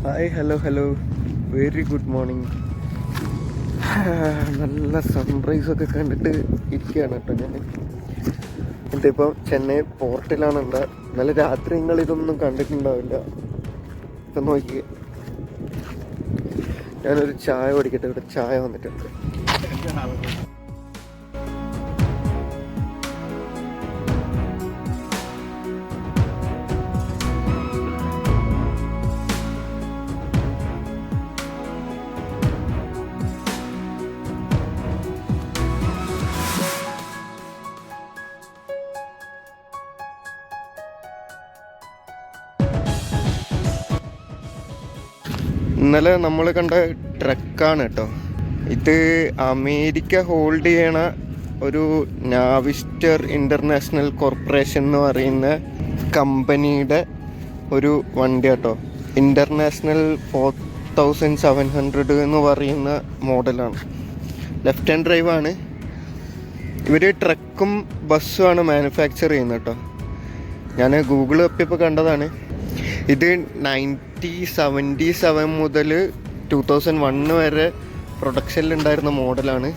Hi hello very good morning. നല്ല സൺറൈസൊക്കെ കണ്ടിട്ട് ഇരിക്കുകയാണ് കേട്ടോ ഞാൻ. ഇതിപ്പം ചെന്നൈ പോർട്ടിലാണുള്ളത്. ഇന്നലെ രാത്രി നിങ്ങളിതൊന്നും കണ്ടിട്ടുണ്ടാവില്ല. ഇപ്പം നോക്കിയേ, ഞാനൊരു ചായ കുടിക്കട്ടെ. ഇവിടെ ചായ വന്നിട്ടുണ്ട്. ഇന്നലെ നമ്മൾ കണ്ട ട്രക്കാണ് കേട്ടോ ഇത്. അമേരിക്ക ഹോൾഡ് ചെയ്യണ ഒരു നാവിസ്റ്റർ ഇൻ്റർനാഷണൽ കോർപ്പറേഷൻ എന്ന് പറയുന്ന കമ്പനിയുടെ ഒരു വണ്ടി കേട്ടോ. ഇൻ്റർനാഷണൽ 4700 എന്ന് പറയുന്ന മോഡലാണ്. ലെഫ്റ്റ് ഹാൻഡ് ഡ്രൈവാണ്. ഇവർ ട്രക്കും ബസ്സുമാണ് മാനുഫാക്ചർ ചെയ്യുന്നത് കേട്ടോ. ഞാൻ ഗൂഗിൾ തപ്പിയപ്പോൾ കണ്ടതാണ്. ഇത് 1977 മുതൽ 2001 വരെ പ്രൊഡക്ഷനിലുണ്ടായിരുന്ന മോഡലാണ്.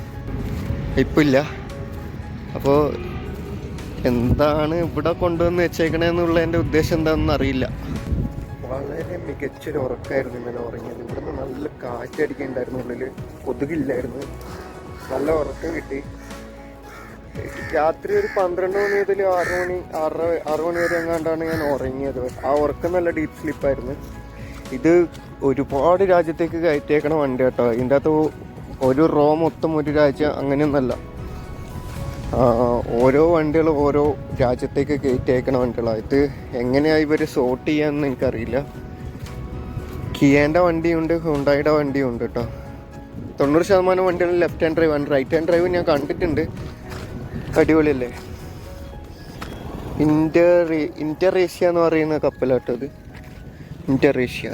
ഇപ്പം ഇല്ല. അപ്പോൾ എന്താണ് ഇവിടെ കൊണ്ടുവന്ന് വെച്ചേക്കണേന്നുള്ളതിൻ്റെ ഉദ്ദേശം എന്താണെന്ന് അറിയില്ല. വളരെ മികച്ചൊരു ഉറക്കമായിരുന്നു ഇന്നലെ ഉറങ്ങിയത്. ഇവിടുന്ന് നല്ല കാറ്റടിക്കുന്നുണ്ടായിരുന്നു. ഉള്ളിൽ കൊതുകില്ലായിരുന്നു. നല്ല ഉറക്കം കിട്ടി. രാത്രി ഒരു 12 മണി മുതൽ 6 മണി വരെ എങ്ങാണ്ടാണ് ഞാൻ ഉറങ്ങിയത്. ആ ഉറക്കം നല്ല ഡീപ്പ് സ്ലീപ്പായിരുന്നു. ഇത് ഒരുപാട് രാജ്യത്തേക്ക് കയറ്റിയേക്കണ വണ്ടി കേട്ടോ. ഇതിൻ്റെ അകത്ത് ഒരു റോ മൊത്തം ഒരു രാജ്യം അങ്ങനെയൊന്നല്ല. ഓരോ വണ്ടികളും ഓരോ രാജ്യത്തേക്ക് കയറ്റിയേക്കണ വണ്ടികളാണ്. ഇത് എങ്ങനെയാണ് ഇവർ സോർട്ട് ചെയ്യാമെന്ന് എനിക്കറിയില്ല. കിയേൻ്റെ വണ്ടിയുണ്ട്, ഹുണ്ടായുടെ വണ്ടിയുണ്ട് കേട്ടോ. 90% വണ്ടികളും ലെഫ്റ്റ് ഹാൻഡ് ഡ്രൈവാണ്. റൈറ്റ് ഹാൻഡ് ഡ്രൈവ് ഞാൻ കണ്ടിട്ടുണ്ട്. അടിപൊളിയല്ലേ. ഇന്റർഏഷ്യ എന്ന് പറയുന്ന കപ്പലാട്ടോ ഇത്. ഇന്റർഏഷ്യ.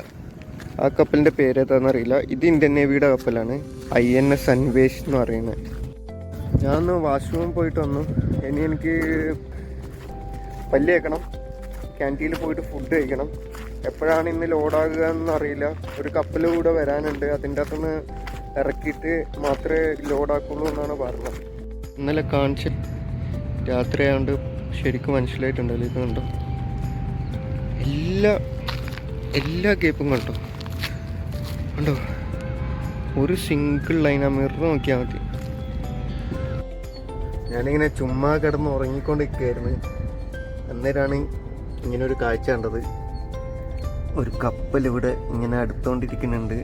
ആ കപ്പലിൻ്റെ പേര് ഏതാണെന്നറിയില്ല. ഇത് ഇന്ത്യൻ നേവിയുടെ കപ്പലാണ്. INS അൻവേഷ് എന്ന് പറയുന്നത്. ഞാനൊന്ന് വാഷ്റൂമിൽ പോയിട്ട് വന്നു. ഇനി എനിക്ക് പല്ല് തേക്കണം, ക്യാൻറ്റീനിൽ പോയിട്ട് ഫുഡ് കഴിക്കണം. എപ്പോഴാണ് ഇന്ന് ലോഡാകുക എന്നറിയില്ല. ഒരു കപ്പൽ കൂടെ വരാനുണ്ട്. അതിൻ്റെ അകത്തുനിന്ന് ഇറക്കിയിട്ട് മാത്രമേ ലോഡാക്കുള്ളൂ എന്നാണ് പറഞ്ഞത്. ഇന്നലെ കാണിച്ച് രാത്രി ആയതുകൊണ്ട് ശരിക്കും മനസ്സിലായിട്ടുണ്ടല്ലോ. ഇത് കണ്ടോ, എല്ലാ ഗേപ്പും കണ്ടോ. ഒരു സിംഗിൾ ലൈൻ. ആ മിറർ നോക്കിയാൽ മതി. ഞാനിങ്ങനെ ചുമ്മാ കിടന്ന് ഉറങ്ങിക്കൊണ്ടിരിക്കുകയായിരുന്നു. അന്നേരമാണ് ഇങ്ങനൊരു കാഴ്ച കണ്ടത്. ഒരു കപ്പൽ ഇവിടെ ഇങ്ങനെ അടുത്തോണ്ടിരിക്കുന്നുണ്ട്.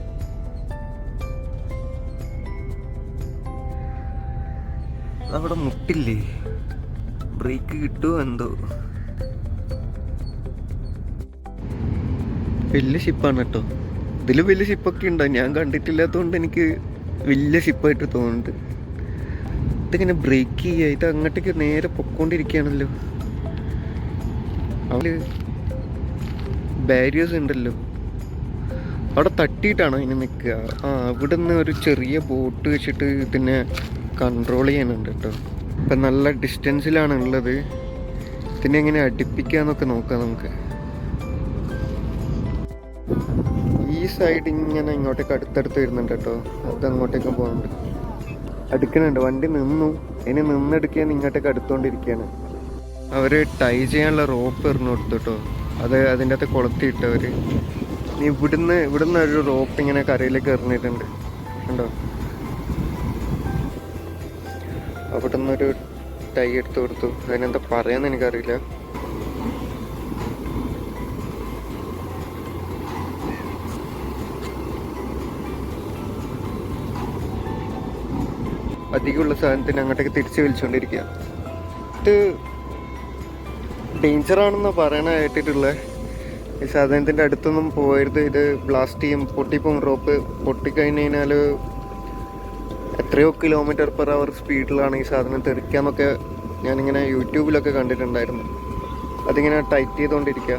അവിടെ മുട്ടില്ലേ, ബ്രേക്ക് കിട്ടുമോ എന്തോ. വലിയ ഷിപ്പാണ് കേട്ടോ. ഇതിൽ വലിയ ഷിപ്പൊക്കെ ഉണ്ടോ? ഞാൻ കണ്ടിട്ടില്ലാത്തതുകൊണ്ട് എനിക്ക് വലിയ ഷിപ്പായിട്ട് തോന്നുന്നുണ്ട്. ഇതിങ്ങനെ ബ്രേക്ക് ചെയ്യുക. ഇത് അങ്ങോട്ടേക്ക് നേരെ പൊക്കോണ്ടിരിക്കുകയാണല്ലോ. അവിടെ ബാരിയേഴ്സ് ഉണ്ടല്ലോ. അവിടെ തട്ടിയിട്ടാണോ ഇനി നിൽക്കുക? ഇവിടെ നിന്ന് ഒരു ചെറിയ ബോട്ട് വെച്ചിട്ട് ഇതിനെ കൺട്രോൾ ചെയ്യാനുണ്ട് കേട്ടോ. ഇപ്പം നല്ല ഡിസ്റ്റൻസിലാണ് ഉള്ളത്. ഇതിനെ എങ്ങനെ അടുപ്പിക്കാന്നൊക്കെ നോക്കാം നമുക്ക്. ഈ സൈഡ് ഇങ്ങനെ ഇങ്ങോട്ടേക്ക് അടുത്തടുത്ത് വരുന്നുണ്ട് കേട്ടോ. അത് അങ്ങോട്ടേക്ക് പോകുന്നുണ്ട്. അടുക്കുന്നുണ്ട്. വണ്ടി നിന്നു. ഇനി നിന്നെടുക്കാൻ ഇങ്ങോട്ടേക്ക് അടുത്തോണ്ടിരിക്കുകയാണ്. അവർ ടൈ ചെയ്യാനുള്ള റോപ്പ് എറിഞ്ഞു കൊടുത്തു കേട്ടോ. അത് അതിൻ്റെ അകത്ത് കൊളുത്തിയിട്ടവർ. ഇനി ഇവിടുന്ന് ഒരു റോപ്പ് ഇങ്ങനെ കരയിലേക്ക് എറിഞ്ഞിട്ടുണ്ട് കണ്ടോ. അവിടെ നിന്നൊരു ടൈ എടുത്ത് കൊടുത്തു. അതിനെന്താ പറയാന്ന് എനിക്കറിയില്ല. അധികമുള്ള സാധനത്തിന് അങ്ങോട്ടേക്ക് തിരിച്ച് വലിച്ചുകൊണ്ടിരിക്കുക. ഇത് ഡേഞ്ചറാണെന്നാണ് പറയണ കേട്ടിട്ടുള്ളത്. ഈ സാധനത്തിൻ്റെ അടുത്തൊന്നും പോകരുത്. ഇത് ബ്ലാസ്റ്റ് ചെയ്യും, പൊട്ടിപ്പോകും. റോപ്പ് പൊട്ടിക്കഴിഞ്ഞ് കഴിഞ്ഞാൽ എത്രയോ km/h സ്പീഡിലാണ് ഈ സാധനം തെറിക്കാന്നൊക്കെ ഞാനിങ്ങനെ യൂട്യൂബിലൊക്കെ കണ്ടിട്ടുണ്ടായിരുന്നു. അതിങ്ങനെ ടൈറ്റ് ചെയ്തുകൊണ്ടിരിക്കുക.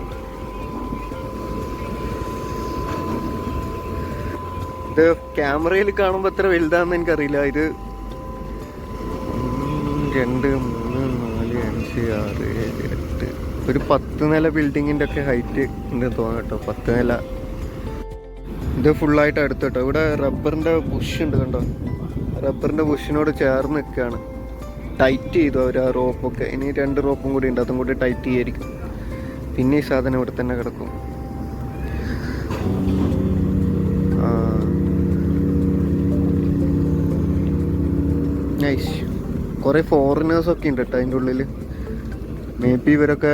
ഇത് ക്യാമറയിൽ കാണുമ്പോൾ എത്ര വലുതാണെന്ന് എനിക്കറിയില്ല. ഇത് 2, 3, 4, 5, 6, 7, 8 ഒരു 10 നില ബിൽഡിങ്ങിൻ്റെ ഒക്കെ ഹൈറ്റ് ഉണ്ട് തോന്നാം കേട്ടോ. 10 നില ഇത് ഫുള്ളായിട്ട് അടുത്ത് കേട്ടോ. ഇവിടെ റബ്ബറിൻ്റെ ബുഷ് ഉണ്ട് കണ്ടോ, റബ്ബറിൻ്റെ ബുഷിനോട് ചേർന്ന് നിൽക്കുകയാണ്. ടൈറ്റ് ചെയ്തു അവർ ആ റോപ്പൊക്കെ. ഇനി 2 റോപ്പും കൂടി ഉണ്ട്, അതും കൂടി ടൈറ്റ് ചെയ്യായിരിക്കും. പിന്നെ ഈ സാധനം ഇവിടെ തന്നെ കിടക്കും. നൈസ്. കുറേ ഫോറിനേഴ്സൊക്കെ ഉണ്ട് കേട്ടോ അതിൻ്റെ ഉള്ളിൽ. മേ ബി ഇവരൊക്കെ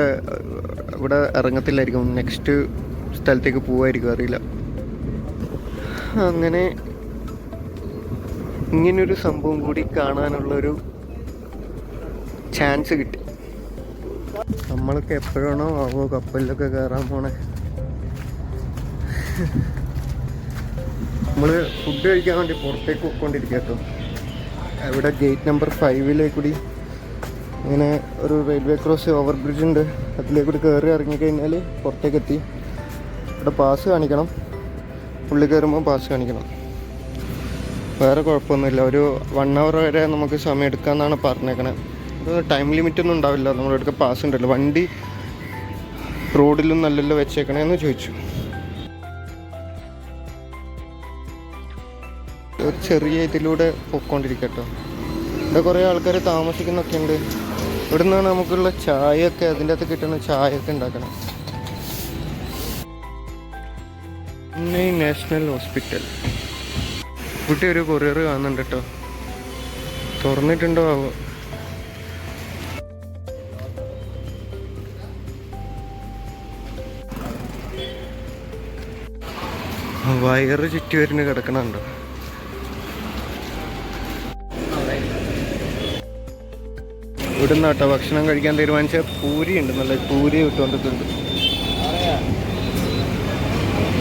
ഇവിടെ ഇറങ്ങത്തില്ലായിരിക്കും, നെക്സ്റ്റ് സ്ഥലത്തേക്ക് പോവായിരിക്കും, അറിയില്ല. അങ്ങനെ ഇങ്ങനൊരു സംഭവം കൂടി കാണാനുള്ളൊരു ചാൻസ് കിട്ടി. നമ്മളൊക്കെ എപ്പോഴാണോ ആവോ കപ്പലിലൊക്കെ കയറാൻ പോണേ. നമ്മൾ ഫുഡ് കഴിക്കാൻ വേണ്ടി പുറത്തേക്ക് പോയിക്കൊണ്ടിരിക്കുക കേട്ടോ. ഇവിടെ ഗേറ്റ് നമ്പർ 5 കൂടി ഇങ്ങനെ ഒരു റെയിൽവേ ക്രോസ് ഓവർ ബ്രിഡ്ജ് ഉണ്ട്. അതിലേക്കൂടി കയറി ഇറങ്ങിക്കഴിഞ്ഞാൽ പുറത്തേക്ക് എത്തി. ഇവിടെ പാസ് കാണിക്കണം, ഉള്ളിൽ കയറുമ്പോൾ പാസ് കാണിക്കണം. വേറെ കുഴപ്പമൊന്നുമില്ല. ഒരു 1 hour വരെ നമുക്ക് സമയം എടുക്കാമെന്നാണ് പറഞ്ഞേക്കണേ. അത് ടൈം ലിമിറ്റൊന്നും ഉണ്ടാവില്ല. നമ്മുടെ അടുത്ത് പാസ് ഉണ്ടല്ലോ. വണ്ടി റോഡിലും നല്ലല്ലോ വെച്ചേക്കണേന്ന് ചോദിച്ചു. ഒരു ചെറിയ ഇതിലൂടെ പോയിക്കൊണ്ടിരിക്കട്ടോ. ഇവിടെ കുറേ ആൾക്കാർ താമസിക്കുന്നൊക്കെ ഉണ്ട്. ഇവിടെ നിന്നാണ് നമുക്കുള്ള ചായയൊക്കെ, അതിൻ്റെ അകത്ത് കിട്ടുന്ന ചായയൊക്കെ ഉണ്ടാക്കണം. Chennai national hospital. കുട്ടി ഒരു കൊറിയർ കാണുന്നുണ്ട് കേട്ടോ. തുറന്നിട്ടുണ്ടോ ആവോ. വയറ് ചുറ്റി വരുന്ന കിടക്കണുണ്ടോ. ഇവിടെ നിന്നാട്ടോ ഭക്ഷണം കഴിക്കാൻ തീരുമാനിച്ച. പൂരി ഉണ്ട്, നല്ല പൂരി ഇട്ടുകൊണ്ടിട്ടുണ്ട്.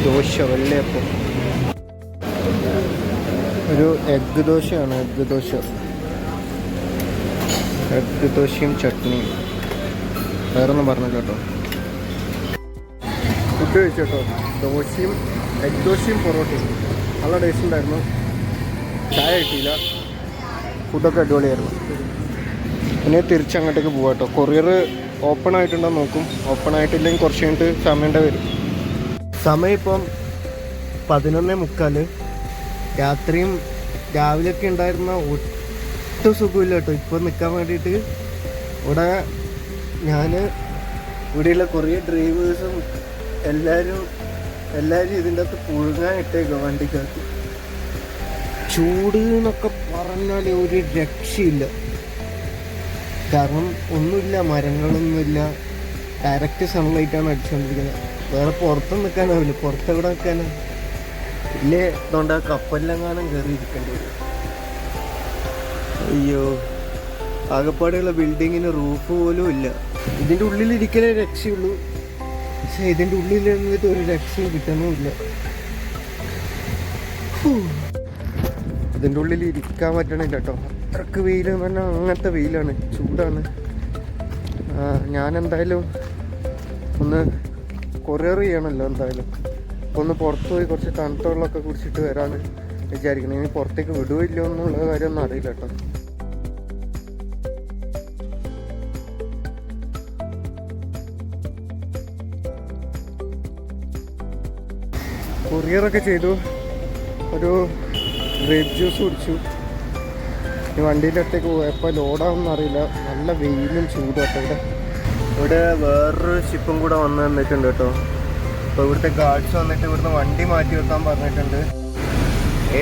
ദോശ, വെള്ളയപ്പം. ഒരു എഗ്ഗ് ദോശയാണ്. എഗ്ഗ് ദോശയും ചട്നിയും. വേറൊന്നും പറഞ്ഞില്ല കേട്ടോ. ഫുഡ് കഴിച്ചോട്ടോ. ദോശയും എഗ്ഗ് ദോശയും പൊറോട്ടയും നല്ല ടേസ്റ്റ് ഉണ്ടായിരുന്നു. ചായ കിട്ടിയില്ല. ഫുഡൊക്കെ അടിപൊളിയായിരുന്നു. പിന്നെ തിരിച്ചങ്ങോട്ടേക്ക് പോകാം കേട്ടോ. കൊറിയർ ഓപ്പൺ ആയിട്ടുണ്ടോ നോക്കും. ഓപ്പൺ ആയിട്ടില്ലെങ്കിൽ കുറച്ച് കഴിഞ്ഞിട്ട് സമയണ്ട വരും. സമയം ഇപ്പം 11:45. രാത്രിയും രാവിലെയൊക്കെ ഉണ്ടായിരുന്ന ഒട്ടും സുഖമില്ല കേട്ടോ ഇപ്പം നിൽക്കാൻ വേണ്ടിയിട്ട്. ഇവിടെ ഇവിടെയുള്ള കുറേ ഡ്രൈവേഴ്സും എല്ലാവരും ഇതിൻ്റെ അകത്ത് പുഴുങ്ങാൻ ഇട്ടേക്കോ വണ്ടിക്കകത്ത്. ചൂട് എന്നൊക്കെ പറഞ്ഞാൽ ഒരു രക്ഷയില്ല. കാരണം ഒന്നുമില്ല, മരങ്ങളൊന്നുമില്ല. ഡയറക്റ്റ് സൺലൈറ്റാണ് അടിച്ചുകൊണ്ടിരിക്കുന്നത്. വേറെ പുറത്തും നിൽക്കാനാവില്ല. പുറത്തെവിടെ നിൽക്കാനാണ്? ഇല്ലേ, അതുകൊണ്ട് ആ കപ്പലിലെങ്ങാനും കയറിയിരിക്കേണ്ടി വരും. അയ്യോ, ആകപ്പാടെയുള്ള ബിൽഡിങ്ങിന് റൂഫ് പോലും ഇല്ല. ഇതിൻ്റെ ഉള്ളിലിരിക്കലേ രക്ഷയുള്ളൂ. പക്ഷേ ഇതിൻ്റെ ഉള്ളിൽ നിന്നിട്ട് ഒരു രക്ഷയും കിട്ടണമില്ല. ഇതിൻ്റെ ഉള്ളിൽ ഇരിക്കാൻ പറ്റണില്ല കേട്ടോ. അത്രക്ക് വെയിൽ എന്ന് പറഞ്ഞാൽ അങ്ങനത്തെ വെയിലാണ്, ചൂടാണ്. ഞാൻ എന്തായാലും ഒന്ന് കൊറിയർ ചെയ്യണമല്ലോ. എന്തായാലും ഒന്ന് പുറത്ത് പോയി കുറച്ച് തണുത്ത വെള്ളമൊക്കെ കുടിച്ചിട്ട് വരാമെന്ന് വിചാരിക്കണം. ഇനി പുറത്തേക്ക് വിടുവില്ലോ എന്നുള്ള കാര്യമൊന്നും അറിയില്ല കേട്ടോ. കൊറിയറൊക്കെ ചെയ്തു. ഒരു ഗ്രേപ്പ് ജ്യൂസ് കുടിച്ചു. ഈ വണ്ടീൻ്റെ അടുത്തേക്ക് പോയപ്പോൾ ലോഡാവുമെന്ന് അറിയില്ല. നല്ല വെയിലും ചൂടും കേട്ടോ. ഇവിടെ വേറൊരു ഷിപ്പും കൂടെ വന്ന് തന്നിട്ടുണ്ട് കേട്ടോ. അപ്പോൾ ഇവിടുത്തെ ഗാർഡ്സ് വന്നിട്ട് ഇവിടുന്ന് വണ്ടി മാറ്റി വെക്കാൻ പറഞ്ഞിട്ടുണ്ട്.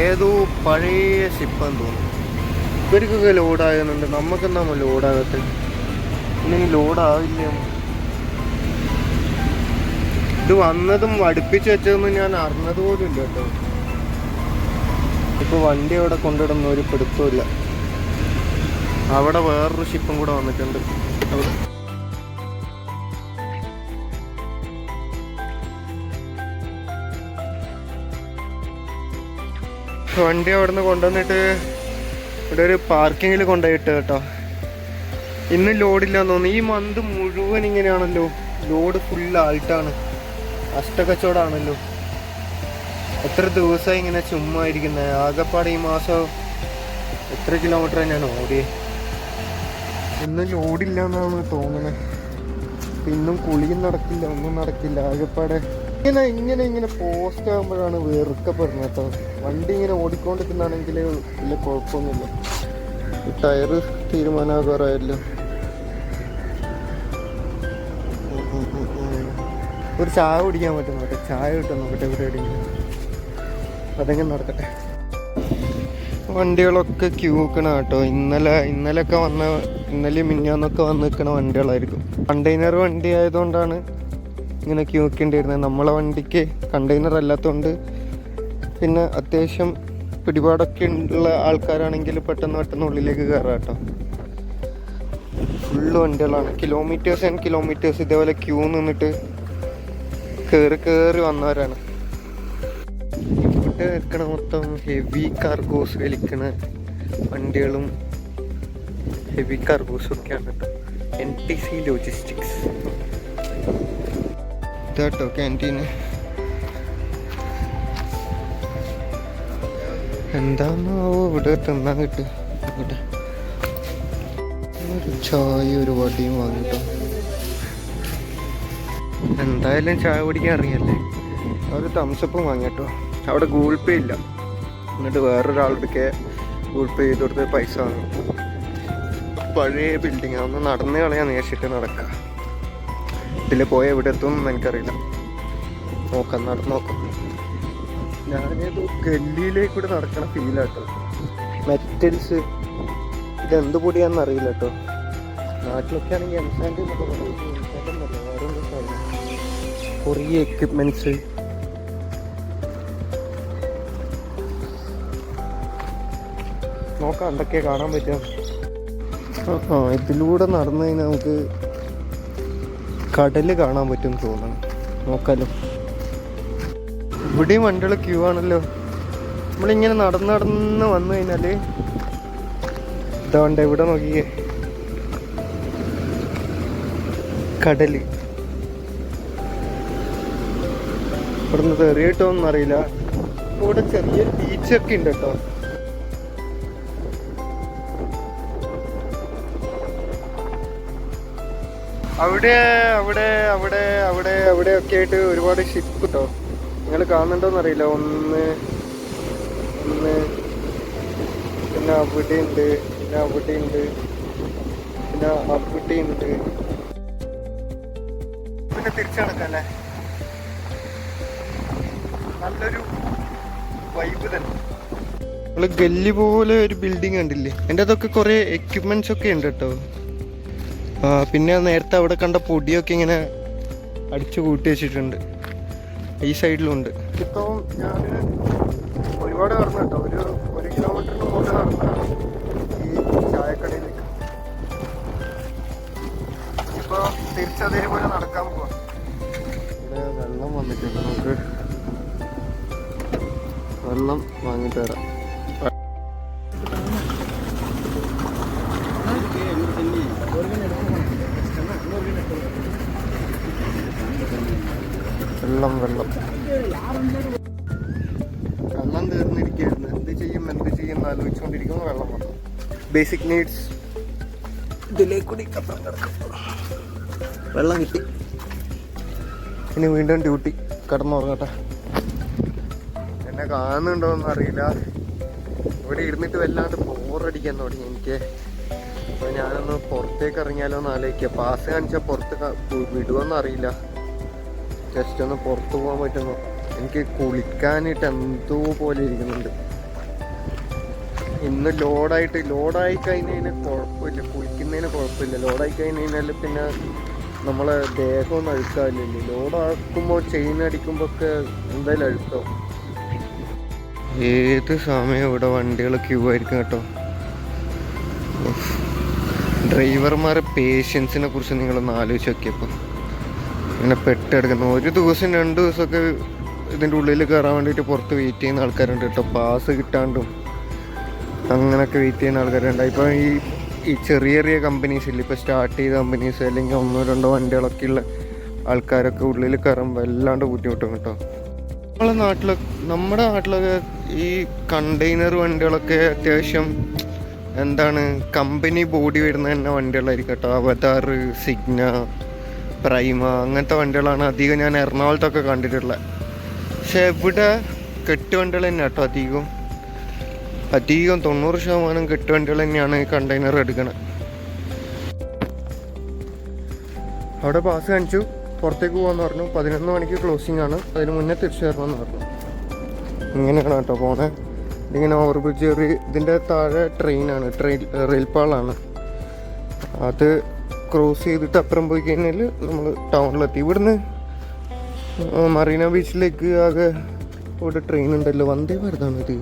ഏതോ പഴയ ഷിപ്പെന്ന് തോന്നുന്നു. ഇവർക്കൊക്കെ ലോഡാകുന്നുണ്ട്, നമുക്കെന്താ ലോഡാകത്ത്? ഇനി ലോഡാവില്ല. ഇത് വന്നതും അടുപ്പിച്ച് വെച്ചതൊന്നും ഞാൻ അറിഞ്ഞത് പോലും ഇല്ല കേട്ടോ. ഇപ്പോൾ വണ്ടി അവിടെ കൊണ്ടിടുന്ന ഒരു പിടുത്തമില്ല. അവിടെ വേറൊരു ഷിപ്പും കൂടെ വന്നിട്ടുണ്ട്. അവിടെ വണ്ടി അവിടെ നിന്ന് കൊണ്ടുവന്നിട്ട് ഇവിടെ ഒരു പാർക്കിങ്ങിൽ കൊണ്ടുപോയിട്ട് കേട്ടോ. ഇന്ന് ലോഡില്ലാന്ന് തോന്നുന്നു. ഈ മന്ത് മുഴുവൻ ഇങ്ങനെയാണല്ലോ. ലോഡ് ഫുൾ ആൾട്ടാണ്. അഷ്ടക്കച്ചവടമാണല്ലോ. എത്ര ദിവസമായി ഇങ്ങനെ ചുമ്മാ ഇരിക്കുന്നത്. ആകെപ്പാടെ ഈ മാസം എത്ര കിലോമീറ്റർ ഞാൻ ഓടിയേ. ഇന്ന് ലോഡില്ല എന്നാണ് തോന്നുന്നത്. ഇന്നും കുളിയും നടക്കില്ല, ഒന്നും നടക്കില്ല. ആകെപ്പാടെ ഇങ്ങനെ ഇങ്ങനെ ഇങ്ങനെ പോസ്റ്റ് ആകുമ്പോഴാണ് വെറുക്കപ്പെടുന്നത് കേട്ടോ. വണ്ടി ഇങ്ങനെ ഓടിക്കൊണ്ടിരിക്കുന്നതാണെങ്കിൽ വലിയ കുഴപ്പമൊന്നുമില്ല. ഈ ടയറ് തീരുമാനമാകാറായല്ലോ. ഒരു ചായ കുടിക്കാൻ പറ്റും നോട്ടെ, ചായ കിട്ടും നോക്കട്ടെ എവിടെയെങ്കിലും. അതെങ്ങനെ നടക്കട്ടെ. വണ്ടികളൊക്കെ ക്യൂ നിൽക്കണ കേട്ടോ. ഇന്നലെയൊക്കെ ഇന്നലെയും മിഞ്ഞാന്നൊക്കെ വന്ന് നിൽക്കണ വണ്ടികളായിരിക്കും. കണ്ടെയ്നർ വണ്ടി ആയതുകൊണ്ടാണ് ഇങ്ങനെ ക്യൂ നിൽക്കേണ്ടിയിരുന്നത്. നമ്മളെ വണ്ടിക്ക് കണ്ടെയ്നർ അല്ലാത്തതുകൊണ്ട് പിന്നെ അത്യാവശ്യം പിടിപാടൊക്കെ ഉള്ള ആൾക്കാരാണെങ്കിൽ പെട്ടെന്ന് ഉള്ളിലേക്ക് കയറാം കേട്ടോ. ഫുള്ള് വണ്ടികളാണ്. കിലോമീറ്റേഴ്സ് ആൻഡ് കിലോമീറ്റേഴ്സ് ഇതേപോലെ ക്യൂ നിന്നിട്ട് കയറി വന്നവരാണ്. ഇവിടെ നിൽക്കണ മൊത്തം ഹെവി കാർഗോസ് വലിക്കണ വണ്ടികളും ഹെവി കാർഗോസും ഒക്കെയാണ് കേട്ടോ. NTC ലോജിസ്റ്റിക്സ് ഇതാട്ടോ ക്യാൻറ്റീന്. എന്താന്നാവോ ഇവിടെ തിന്നാൻ കിട്ടും. ഇവിടെ ഒരു ചായ ഒരു വടിയും വാങ്ങിട്ടോ. എന്തായാലും ചായ കുടിക്കാൻ അറിയല്ലേ. ഒരു തംസപ്പും വാങ്ങിട്ടോ. അവിടെ ഗൂഗിൾ പേ ഇല്ല. എന്നിട്ട് വേറൊരാളുടെ ഗൂഗിൾ പേ ചെയ്ത് കൊടുത്ത് പൈസ വാങ്ങി. പഴയ ബിൽഡിങ് അതൊന്ന് നടന്ന് കളയാൻ നേരിട്ട് നടക്കുക. ഇതിൽ പോയ എവിടെ എത്തുമെന്ന് എനിക്കറിയില്ല. നോക്കാം നോക്കാം. ഞാനേത് ഗല്ലിയിലേക്കൂടെ നടക്കണ ഫീലാട്ടോ. മെറ്റൽസ് ഇതെന്ത് പൊടിയാണെന്ന് അറിയില്ല കേട്ടോ. നാട്ടിലൊക്കെ ആണെങ്കിൽ എംസാൻഡ് എന്നൊക്കെ പറയും. എംസാൻഡൊന്നുമല്ല, വേറെ എന്താ സാധനം. കുറേ എക്യുപ്മെൻറ്റ്സ്. നോക്കാം എന്തൊക്കെയാണ് കാണാൻ പറ്റുക. ഇതിലൂടെ നടന്നു കഴിഞ്ഞാൽ നമുക്ക് കടല് കാണാൻ പറ്റും തോന്നണം. നോക്കാലോ. ഇവിടെയും വണ്ടികൾ ക്യൂ ആണല്ലോ. നമ്മളിങ്ങനെ നടന്ന് വന്നു കഴിഞ്ഞാൽ ഇതാണ്ട് ഇവിടെ നോക്കിയേ കടല്. ഇവിടുന്ന് തെറിയിട്ടോന്നും അറിയില്ല. ഇവിടെ ചെറിയൊരു ബീച്ചൊക്കെ ഉണ്ട് കേട്ടോ. അവിടെ ഒക്കെ ആയിട്ട് ഒരുപാട് ഷിപ്പ് കേട്ടോ. നിങ്ങൾ കാണുന്നുണ്ടോന്ന് അറിയില്ല. ഒന്ന് പിന്നെ അവിടെ ഉണ്ട്, പിന്നെ അവിടെ ഉണ്ട്, പിന്നെ അവിടെ ഉണ്ട്. പിന്നെ തിരിച്ചു നടക്കല്ലേ. നല്ലൊരു വൈബ് തന്നെ. നമ്മള് ഗല്ലി പോലെ ഒരു ബിൽഡിങ് കണ്ടില്ലേ. എൻ്റെ അതൊക്കെ കുറെ എക്യുപ്മെന്റ്സ് ഒക്കെ ഉണ്ട് കേട്ടോ. പിന്നെ നേരത്തെ അവിടെ കണ്ട പൊടിയൊക്കെ ഇങ്ങനെ അടിച്ചു കൂട്ടി വെച്ചിട്ടുണ്ട്. ഈ സൈഡിലുണ്ട്. ഇപ്പോൾ ഞാൻ ഒരുപാട് നടന്നു കേട്ടോ. ഒരു കിലോമീറ്ററിന് മുകളിൽ നടന്നതാണ് ഈ ചായക്കടയിലേക്ക്. ഇപ്പോൾ തിരിച്ചതേപോലെ നടക്കാൻ പോവാം. ഇവിടെ വെള്ളം വന്നിട്ടുണ്ട്. നമുക്ക് വെള്ളം വാങ്ങിട്ട് വരാം. വെള്ളം തീർന്നിരിക്കുകയായിരുന്നു. എന്ത് ചെയ്യും ആലോചിച്ചുകൊണ്ടിരിക്കുമ്പോൾ വെള്ളം വന്നു. ബേസിക് നീഡ്സ് ഇതിലേക്കൂടി അപ്പുറം കിടക്കും. വെള്ളം കിട്ടി. ഇനി വീണ്ടും ഡ്യൂട്ടി. കിടന്നുറങ്ങട്ടെ. എന്നെ കാണുന്നുണ്ടോയെന്ന് അറിയില്ല. ഇവിടെ ഇരുന്നിട്ട് വല്ലാണ്ട് ബോറടിക്കാൻ തുടങ്ങി എനിക്ക്. അപ്പോൾ ഞാനൊന്ന് പുറത്തേക്ക് ഇറങ്ങിയാലോ എന്ന് ആലോചിക്കുക. പാസ് കാണിച്ചാൽ പുറത്ത് വിടുമെന്ന് അറിയില്ല. ജസ്റ്റ് ഒന്ന് പുറത്ത് പോകാൻ പറ്റുന്നു. എനിക്ക് കുളിക്കാനായിട്ട് എന്തോ പോലെ ഇരിക്കുന്നുണ്ട്. ഇന്ന് ലോഡായി കഴിഞ്ഞാൽ കുഴപ്പമില്ല. കുളിക്കുന്നതിന് കുഴപ്പമില്ല. ലോഡായി കഴിഞ്ഞാൽ പിന്നെ നമ്മളെ ദേഹമൊന്നും അഴുക്കാവില്ലല്ലോ. ലോഡാക്കുമ്പോൾ ചെയിൻ അടിക്കുമ്പോൾ ഒക്കെ എന്തായാലും അഴുക്കാവും. ഏത് സമയം ഇവിടെ വണ്ടികൾ ക്യൂ ആയിരിക്കും കേട്ടോ. ഡ്രൈവർമാരെ പേഷ്യൻസിനെ കുറിച്ച് നിങ്ങളൊന്ന് ആലോചിച്ച് നോക്കിയപ്പോൾ ഇങ്ങനെ പെട്ടെടുക്കുന്നു. ഒരു ദിവസം 2 ദിവസമൊക്കെ ഇതിൻ്റെ ഉള്ളിൽ കയറാൻ വേണ്ടിയിട്ട് പുറത്ത് വെയിറ്റ് ചെയ്യുന്ന ആൾക്കാരുണ്ട് കേട്ടോ. പാസ് കിട്ടാണ്ടും അങ്ങനെയൊക്കെ വെയിറ്റ് ചെയ്യുന്ന ആൾക്കാരുണ്ട്. ഇപ്പോൾ ഈ ചെറിയ കമ്പനീസിൽ ഇപ്പോൾ സ്റ്റാർട്ട് ചെയ്ത കമ്പനീസ് അല്ലെങ്കിൽ 1-2 വണ്ടികളൊക്കെ ഉള്ള ആൾക്കാരൊക്കെ ഉള്ളിൽ കയറുമ്പോൾ വല്ലാണ്ട് ബുദ്ധിമുട്ടും കേട്ടോ. നമ്മുടെ നാട്ടിലൊക്കെ ഈ കണ്ടെയ്നർ വണ്ടികളൊക്കെ അത്യാവശ്യം കമ്പനി ബോഡി വരുന്ന തന്നെ വണ്ടികളായിരിക്കും കേട്ടോ. അവതാർ, സിഗ്ന, പ്രൈമ അങ്ങനത്തെ വണ്ടികളാണ് അധികം ഞാൻ എറണാകുളത്തൊക്കെ കണ്ടിട്ടുള്ളത്. പക്ഷെ ഇവിടെ കെട്ടുവണ്ടികൾ തന്നെ കേട്ടോ അധികം 90% കെട്ടുവണ്ടികൾ തന്നെയാണ് കണ്ടെയ്നർ എടുക്കണത്. അവിടെ പാസ് കാണിച്ചു, പുറത്തേക്ക് പോകാമെന്ന് പറഞ്ഞു. 11 മണിക്ക് ക്ലോസിംഗ് ആണ്, അതിന് മുന്നേ തിരിച്ചു വരണമെന്ന് പറഞ്ഞു. ഇങ്ങനെയാണ് കേട്ടോ പോണേ. ഇതിങ്ങനെ ഓവർബ്രിഡ്ജ് കയറി ഇതിൻ്റെ താഴെ ട്രെയിനാണ്, റെയിൽപാളാണ്. അത് ക്രോസ് ചെയ്തിട്ട് അപ്പുറം പോയി കഴിഞ്ഞാൽ നമ്മൾ ടൗണിലെത്തി. ഇവിടുന്ന് മറീന ബീച്ചിലേക്ക് ആകെ ഇവിടെ ട്രെയിൻ ഉണ്ടല്ലോ, വന്ദേ ഭാരതാണ് ഇത്.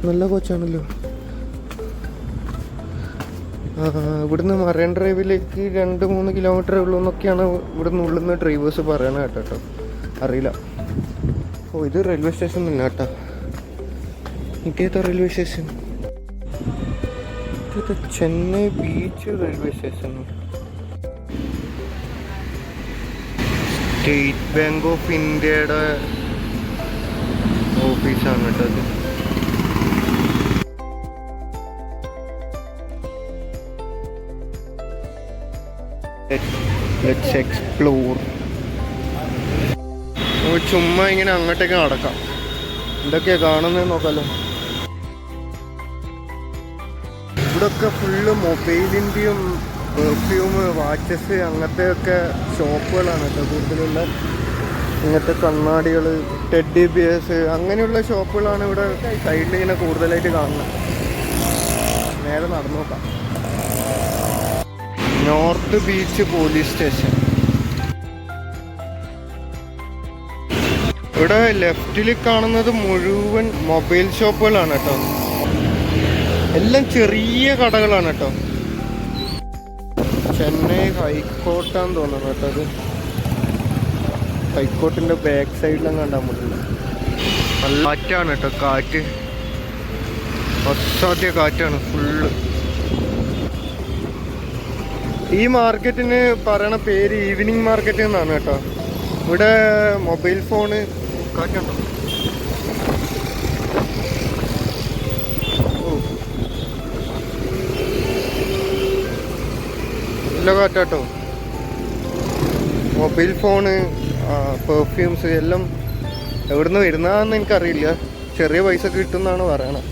നല്ല കോച്ചാണല്ലോ. ഇവിടുന്ന് മറൈൻ ഡ്രൈവിലേക്ക് 2-3 കിലോമീറ്ററേ ഉള്ളൂ എന്നൊക്കെയാണ് ഇവിടുന്ന് ഉള്ളിൽ നിന്ന് ഡ്രൈവേഴ്സ് പറയണ കേട്ടോ. അറിയില്ല. ഇത് റെയിൽവേ സ്റ്റേഷൻ തന്നെ കേട്ടോ. ഇതേതാ റെയിൽവേ സ്റ്റേഷൻ? ഇത് Chennai beach railway station. State bank of ഇന്ത്യയുടെ ഓഫീസാണ് കേട്ടോ അത്. Let's explore. ചുമ്മാ ഇങ്ങനെ അങ്ങോട്ടേക്ക് നടക്കാം. എന്തൊക്കെയാ കാണുന്നത് നോക്കാമല്ലോ. ഇവിടൊക്കെ ഫുള്ള് മൊബൈലിൻ്റെയും പെർഫ്യൂം, വാച്ചസ് അങ്ങനത്തെ ഒക്കെ ഷോപ്പുകളാണ് കേട്ടോ കൂടുതലുള്ള. ഇങ്ങനത്തെ കണ്ണാടികൾ, ടെഡ്ഡി ബിയേഴ്സ് അങ്ങനെയുള്ള ഷോപ്പുകളാണ് ഇവിടെ സൈഡിൽ ഇങ്ങനെ കൂടുതലായിട്ട് കാണുന്നത്. നേരെ നടന്നു നോക്കാം. North beach police station. ഇവിടെ ലെഫ്റ്റിൽ കാണുന്നത് മുഴുവൻ മൊബൈൽ ഷോപ്പുകളാണ് കേട്ടോ. എല്ലാം ചെറിയ കടകളാണ് കേട്ടോ. ചെന്നൈ ഹൈക്കോർട്ടാന്ന് തോന്നുന്നു കേട്ടോ അത്. ഹൈക്കോർട്ടിൻ്റെ ബാക്ക് സൈഡിലും കണ്ടാൽ പറ്റില്ല. നല്ല കാറ്റാണ് കേട്ടോ, കാറ്റ് അസാധ്യ കാറ്റാണ് ഫുള്ള്. ഈ മാർക്കറ്റിന് പറയണ പേര് ഈവനിങ് മാർക്കറ്റ് എന്നാണ് കേട്ടോ. ഇവിടെ മൊബൈൽ ഫോണ് കാറ്റുണ്ടോ? നല്ല കാറ്റാട്ടോ. മൊബൈൽ ഫോണ്, പെർഫ്യൂംസ് എല്ലാം എവിടുന്ന് വരുന്നതാണെന്ന് എനിക്കറിയില്ല. ചെറിയ പൈസ കിട്ടുമെന്നാണ് പറയണത്.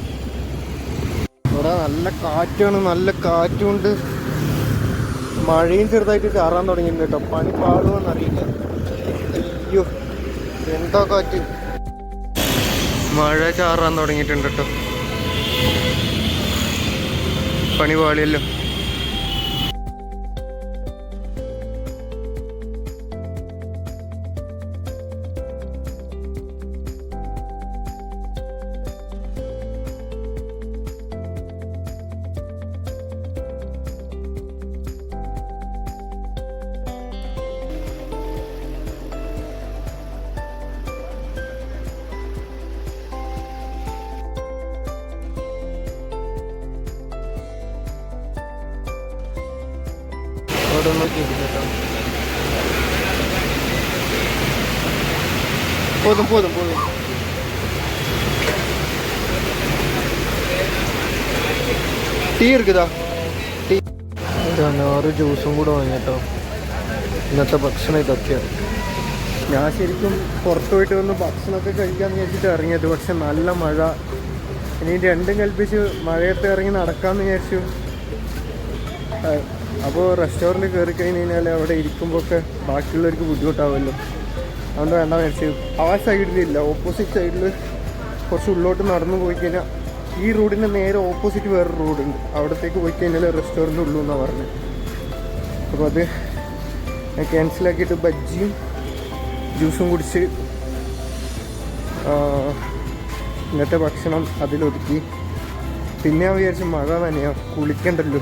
ഇവിടെ നല്ല കാറ്റാണ്, നല്ല കാറ്റുണ്ട്. മഴയും ചെറുതായിട്ട് ചാറാൻ തുടങ്ങിയിട്ടുണ്ട് കേട്ടോ. പണി പാടുമെന്നറിയില്ല. അയ്യോ എന്താ കാറ്റ്. മഴ ചാറാൻ തുടങ്ങിയിട്ടുണ്ട് കേട്ടോ. പണി പാളിയല്ലോ. അവിടെ നോക്കിയിരിക്കും കേട്ടോ. പോതും ടീ இருக்குதா? ടീ ഒരു ജ്യൂസും കൂടെ വാങ്ങി കേട്ടോ. ഇന്നത്തെ ഭക്ഷണം ഇതൊക്കെയാണ്. ഞാൻ ശരിക്കും പുറത്തു പോയിട്ട് വന്ന് ഭക്ഷണമൊക്കെ കഴിക്കാമെന്ന് വിചാരിച്ചിട്ട് ഇറങ്ങിയത്. പക്ഷെ നല്ല മഴ. ഇനി രണ്ടും കൽപ്പിച്ച് മഴയത്ത് ഇറങ്ങി നടക്കാമെന്ന് വിചാരിച്ചു. അപ്പോൾ റെസ്റ്റോറൻറ്റിൽ കയറി കഴിഞ്ഞ് കഴിഞ്ഞാൽ അവിടെ ഇരിക്കുമ്പോഴൊക്കെ ബാക്കിയുള്ളവർക്ക് ബുദ്ധിമുട്ടാവുമല്ലോ. അതുകൊണ്ട് വേണ്ടാന്ന് വിചാരിച്ചു. ആ സൈഡിലില്ല, ഓപ്പോസിറ്റ് സൈഡിൽ കുറച്ച് ഉള്ളോട്ട് നടന്നു പോയി കഴിഞ്ഞാൽ ഈ റോഡിൻ്റെ നേരെ ഓപ്പോസിറ്റ് വേറൊരു റോഡുണ്ട്. അവിടത്തേക്ക് പോയി കഴിഞ്ഞാൽ റെസ്റ്റോറൻറ്റ് ഉള്ളൂ എന്നാണ് പറഞ്ഞത്. അപ്പോൾ അത് ഞാൻ ക്യാൻസലാക്കിയിട്ട് ബജ്ജിയും ജ്യൂസും കുടിച്ച് ഇന്നത്തെ ഭക്ഷണം അതിലൊതുക്കി. പിന്നെ ഞാൻ വിചാരിച്ചു മഴ നനയാം, കുളിക്കണ്ടല്ലോ,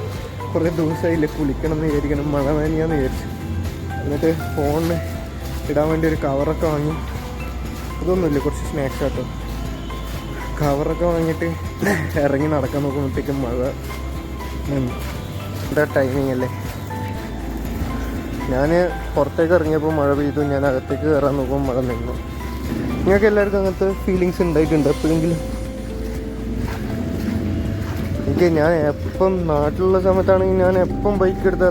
കുറേ ദിവസമായില്ലേ കുളിക്കണം എന്ന് വിചാരിക്കണം, മഴ നനയാന്ന് വിചാരിച്ചു. എന്നിട്ട് ഫോണിന് ഇടാൻ വേണ്ടി ഒരു കവറൊക്കെ വാങ്ങി. ഇതൊന്നുമില്ല, കുറച്ച് സ്നാക്സ് ആട്ടോ. കവറൊക്കെ വാങ്ങിയിട്ട് ഇറങ്ങി നടക്കാൻ നോക്കുമ്പോഴത്തേക്കും മഴ. എന്താ ടൈമിങ് അല്ലേ. ഞാൻ പുറത്തേക്ക് ഇറങ്ങിയപ്പോൾ മഴ പെയ്തു. ഞാൻ അകത്തേക്ക് കയറാൻ നോക്കുമ്പോൾ മഴ നിന്നു. നിങ്ങൾക്ക് എല്ലാവർക്കും അങ്ങനത്തെ ഫീലിങ്സ് ഉണ്ടായിട്ടുണ്ട് എപ്പോഴെങ്കിലും? ഞാൻ എപ്പം നാട്ടിലുള്ള സമയത്താണെങ്കിൽ ഞാൻ എപ്പം ബൈക്ക് എടുത്ത്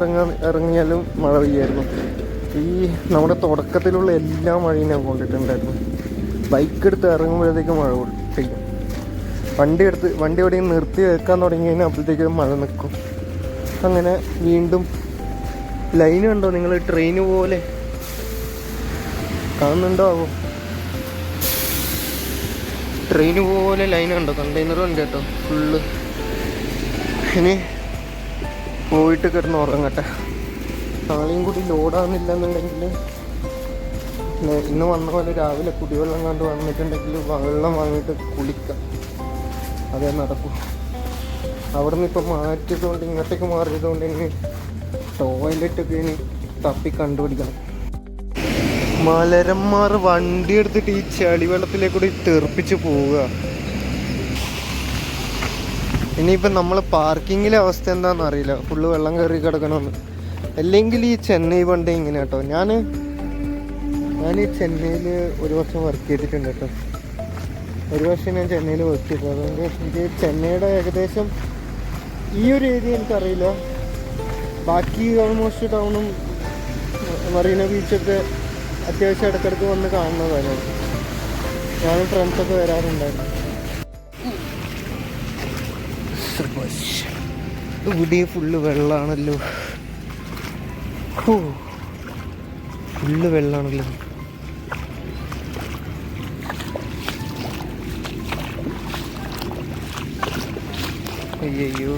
ഇറങ്ങിയാലും മഴ പെയ്യായിരുന്നു. ഈ നമ്മുടെ തുടക്കത്തിലുള്ള എല്ലാ മഴയും ഞാൻ കൊണ്ടിട്ടുണ്ടായിരുന്നു. ബൈക്ക് എടുത്ത് ഇറങ്ങുമ്പോഴത്തേക്കും മഴ പെയ്യും. വണ്ടി എവിടെയും നിർത്തി വെക്കാൻ തുടങ്ങി കഴിഞ്ഞാൽ അപ്പോഴത്തേക്കും മഴ നിൽക്കും. അങ്ങനെ വീണ്ടും ലൈൻ കണ്ടോ നിങ്ങൾ? ട്രെയിന് പോലെ കാണുന്നുണ്ടോ ആവോ? ട്രെയിന് പോലെ ലൈൻ കണ്ടോ? കണ്ടെയ്നർ ഉണ്ട് കേട്ടോ ഫുള്ള്. ഇനി പോയിട്ട് കിടന്ന് ഉറങ്ങട്ടെ. നാളെയും കൂടി ലോഡാകുന്നില്ല എന്നുണ്ടെങ്കിൽ ഇന്ന് വന്ന പോലെ രാവിലെ കുടിവെള്ളം കണ്ട് വന്നിട്ടുണ്ടെങ്കിൽ വെള്ളം വാങ്ങിയിട്ട് കുളിക്കാം. അതേ നടക്കും. അവിടെ നിന്ന് ഇപ്പം മാറ്റിയതുകൊണ്ട് ഇങ്ങോട്ടേക്ക് മാറിയതുകൊണ്ട് ഇനി ടോയ്ലറ്റൊക്കെ ഇനി തപ്പി കണ്ടുപിടിക്കണം. മലരന്മാർ വണ്ടി എടുത്തിട്ട് ഈ ചളിവെള്ളത്തിലേക്കൂടി തെറിപ്പിച്ച് പോവുക. ഇനിയിപ്പം നമ്മൾ പാർക്കിങ്ങിലെ അവസ്ഥ എന്താണെന്ന് അറിയില്ല. ഫുള്ള് വെള്ളം കയറി കിടക്കണമെന്ന്. അല്ലെങ്കിൽ ഈ ചെന്നൈ വണ്ടി ഇങ്ങനെ കേട്ടോ. ഞാൻ ഈ ചെന്നൈയിൽ ഒരു വർഷം വർക്ക് ചെയ്തിട്ടുണ്ട് കേട്ടോ. ഒരു വർഷം ഞാൻ ചെന്നൈയിൽ വർക്ക് ചെയ്തു. അതുകൊണ്ട് എനിക്ക് ചെന്നൈയുടെ ഏകദേശം ഈ ഒരു ഏരിയ എനിക്കറിയില്ല. ബാക്കി ഓൾമോസ്റ്റ് ടൗണും മറീന ബീച്ചൊക്കെ അത്യാവശ്യം ഇടയ്ക്കിടയ്ക്ക് വന്ന് കാണുന്നതാണ്. ഞാനും ഫ്രണ്ട്സൊക്കെ വരാറുണ്ടായിരുന്നു. ഇവിടെ ഫുള്ള് വെള്ളമാണല്ലോ. ഫുള്ള് വെള്ളമാണല്ലോ. അയ്യോ